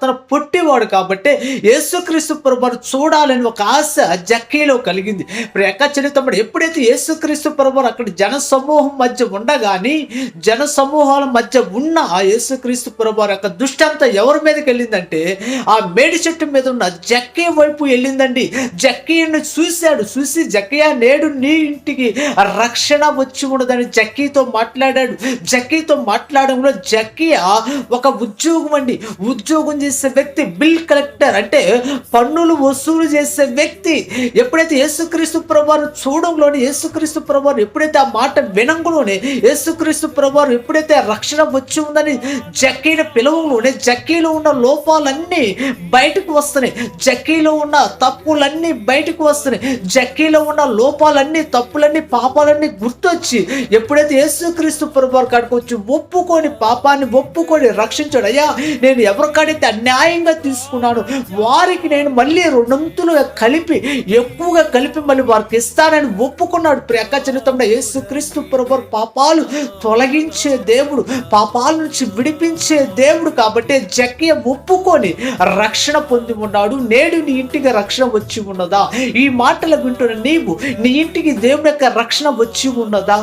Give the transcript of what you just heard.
తన పొట్టివాడు కాబట్టి యేసుక్రీస్తు ప్రభువును చూడాలని ఒక ఆశ జక్కీలో కలిగింది. ఎక్క చరిత్రప్పుడు ఎప్పుడైతే యేసుక్రీస్తు ప్రభువు అక్కడ జన సమూహం మధ్య ఉండగాని, జన సమూహాల మధ్య ఉన్న ఆ యేసుక్రీస్తు ప్రభువు యొక్క దృష్టి అంతా ఎవరి మీదకి వెళ్ళిందంటే ఆ మేడి చెట్టు మీద ఉన్న జక్కీ వైపు వెళ్ళిందండి. జక్కీని చూసి జక్కయ్య నేడు నీ ఇంటికి రక్షణ వచ్చి ఉన్నదని జక్కీతో మాట్లాడాడు. జక్కీతో మాట్లాడంలో జక్కయ్య ఒక ఉద్యోగం చేసే వ్యక్తి, బిల్ కలెక్టర్ అంటే పన్నులు వసూలు చేసే వ్యక్తి. ఎప్పుడైతే యేసుక్రీస్తు ప్రభువును చూడంలోనే, యేసుక్రీస్తు ప్రభువును ఎప్పుడైతే ఆ మాట వినంలోనే, యేసుక్రీస్తు ప్రభువు ఎప్పుడైతే రక్షణ వచ్చి ఉందని జక్కీని పిలవంలోనే జక్కీలో ఉన్న లోపాలన్నీ బయటకు వస్తున్నాయి. జక్కీలో ఉన్న తప్పులన్నీ బయటకు వస్తున్నాయి. జక్కీలో ఉన్న లోపాలన్నీ, తప్పులన్నీ, పాపాలన్నీ గుర్తొచ్చి ఎప్పుడైతే యేసుక్రీస్తు ప్రభువు కాడికి వచ్చి ఒప్పుకొని, పాపాన్ని ఒప్పుకొని రక్షించాడు. అయ్యా, నేను ఎవరికాడైతే అన్యాయంగా తీసుకున్నాను వారికి నేను మళ్ళీ రెండంతులుగా ఎక్కువగా కలిపి మళ్ళీ వారికి ఇస్తానని ఒప్పుకున్నాడు. ప్రియక చిన్నతమ్ముడ, యేసుక్రీస్తు ప్రభువు పాపాలు తొలగించే దేవుడు, పాపాల నుంచి విడిపించే దేవుడు కాబట్టి జక్కయ్య ఒప్పుకొని రక్షణ పొంది ఉన్నాడు. నేడు నీ ఇంటికి రక్షణ వచ్చి ఉన్నదా? ఈ మాటలు వింటున్న నీవు నీ ఇంటికి దేవుని యొక్క రక్షణ వచ్చి ఉన్నదా?